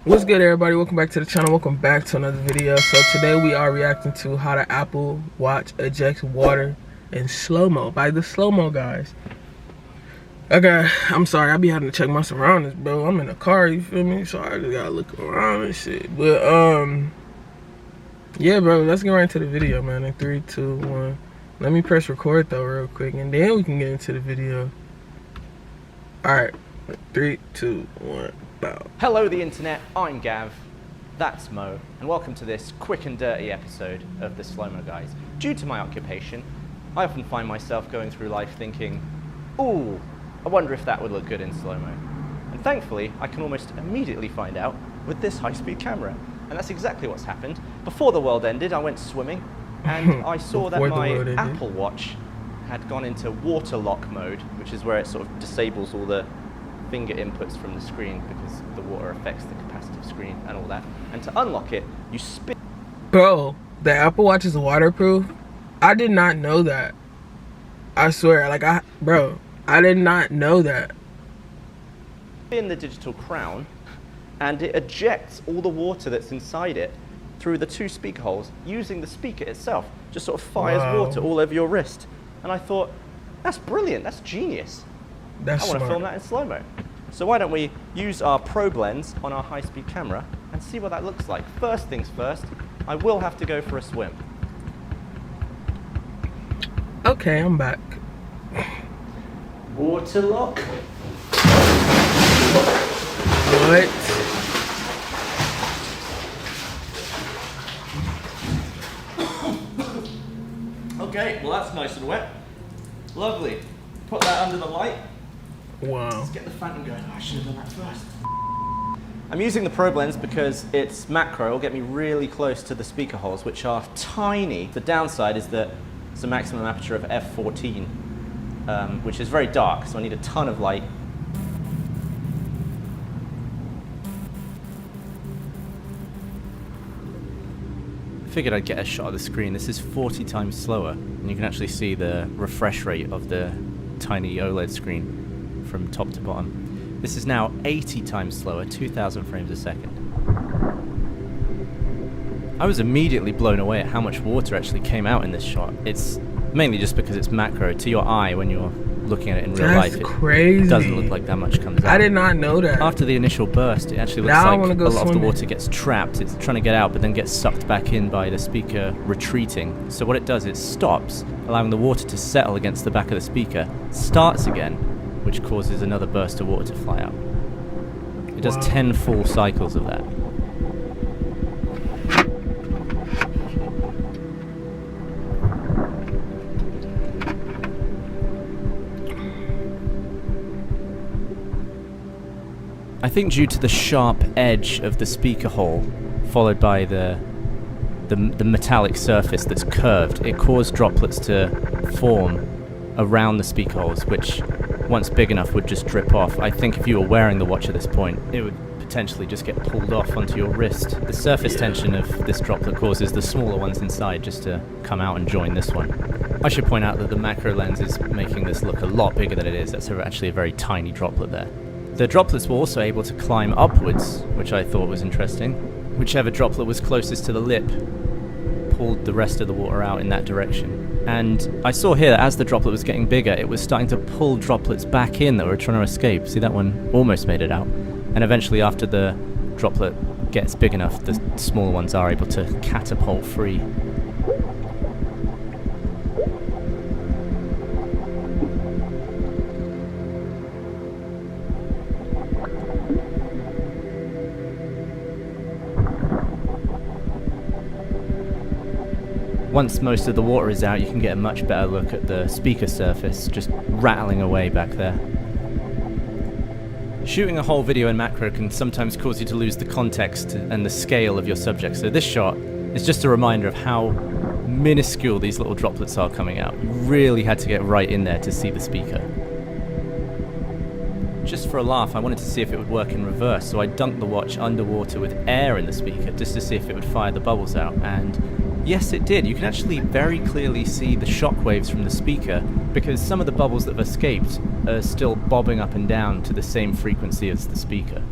What's good, everybody? Welcome back to the channel. Welcome back to another video. So today we are reacting to how the Apple Watch ejects water in slow-mo by the slow-mo guys. Okay, I'm sorry, I be having to check my surroundings, bro. I'm in a car, you feel me? So I just gotta look around and shit. But yeah, bro, let's get right into the video, man. In 3, 2, 1. Let me press record though real quick, and then we can get into the video. Alright, 3, 2, 1. Bow. Hello the internet, I'm Gav, that's Mo, and welcome to this quick and dirty episode of the Slow-Mo Guys. Due to my occupation, I often find myself going through life thinking, ooh, I wonder if that would look good in slow-mo. And thankfully, I can almost immediately find out with this high-speed camera. And that's exactly what's happened. Before the world ended, I went swimming, and I saw that my Apple Watch had gone into water lock mode, which is where it sort of disables all the finger inputs from the screen because the water affects the capacitive screen and all that. And to unlock it, you spin. Bro, the Apple Watch is waterproof? I did not know that. I swear, like bro, I did not know that. In the digital crown, and it ejects all the water that's inside it through the 2 speaker holes using the speaker itself. Just sort of fires water all over your wrist. And I thought, that's brilliant, that's genius. That's I want to film that in slow-mo. So why don't we use our probe lens on our high-speed camera and see what that looks like. First things first, I will have to go for a swim. Okay, I'm back. Water lock. What? Okay, well that's nice and wet. Lovely. Put that under the light. Wow. Let's get the phantom going. Oh, I should have done that first. I'm using the probe lens because it's macro. It'll get me really close to the speaker holes, which are tiny. The downside is that it's a maximum aperture of f14, which is very dark, so I need a ton of light. I figured I'd get a shot of the screen. This is 40 times slower, and you can actually see the refresh rate of the tiny OLED screen from top to bottom. This is now 80 times slower, 2,000 frames a second. I was immediately blown away at how much water actually came out in this shot. It's mainly just because it's macro. To your eye, when you're looking at it in real life, it doesn't look like that much comes out. I did not know that. After the initial burst, it actually looks like a lot of the water gets trapped. It's trying to get out, but then gets sucked back in by the speaker retreating. So what it does, it stops, allowing the water to settle against the back of the speaker, starts again, which causes another burst of water to fly out. It does 10 full cycles of that. I think due to the sharp edge of the speaker hole, followed by the metallic surface that's curved, it caused droplets to form around the speaker holes, which, once big enough, would just drip off. I think if you were wearing the watch at this point, it would potentially just get pulled off onto your wrist. The surface tension of this droplet causes the smaller ones inside just to come out and join this one. I should point out that the macro lens is making this look a lot bigger than it is. That's actually a very tiny droplet there. The droplets were also able to climb upwards, which I thought was interesting. Whichever droplet was closest to the lip pulled the rest of the water out in that direction. And I saw here that as the droplet was getting bigger, it was starting to pull droplets back in that were trying to escape. See, that one almost made it out. And eventually, after the droplet gets big enough, the smaller ones are able to catapult free. Once most of the water is out, you can get a much better look at the speaker surface just rattling away back there. Shooting a whole video in macro can sometimes cause you to lose the context and the scale of your subject, so this shot is just a reminder of how minuscule these little droplets are coming out. You really had to get right in there to see the speaker. Just for a laugh, I wanted to see if it would work in reverse, so I dunked the watch underwater with air in the speaker just to see if it would fire the bubbles out, and yes, it did. You can actually very clearly see the shock waves from the speaker because some of the bubbles that have escaped are still bobbing up and down to the same frequency as the speaker.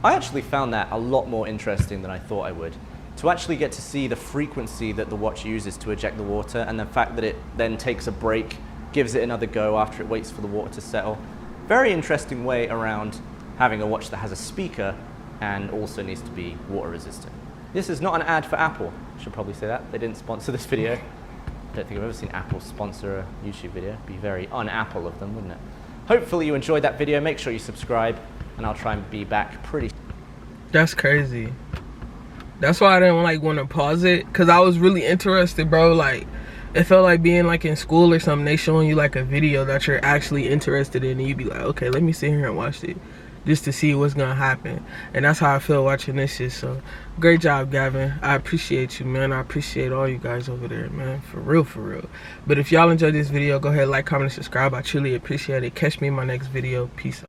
I actually found that a lot more interesting than I thought I would. To actually get to see the frequency that the watch uses to eject the water, and the fact that it then takes a break, gives it another go after it waits for the water to settle. Very interesting way around having a watch that has a speaker and also needs to be water resistant. This is not an ad for Apple. I should probably say that. They didn't sponsor this video. I don't think I've ever seen Apple sponsor a YouTube video. It'd be very un-Apple of them, wouldn't it? Hopefully you enjoyed that video. Make sure you subscribe, and I'll try and be back pretty. That's crazy. That's why I didn't like want to pause it, because I was really interested, bro. Like, it felt like being like in school or something. They showing you like a video that you're actually interested in, and you'd be like, okay, let me sit here and watch it just to see what's gonna happen. And that's how I feel watching this shit. So great job, Gavin. I appreciate you, man. I appreciate all you guys over there, man. For real, for real. But if y'all enjoyed this video, go ahead, like, comment, and subscribe. I truly appreciate it. Catch me in my next video. Peace out.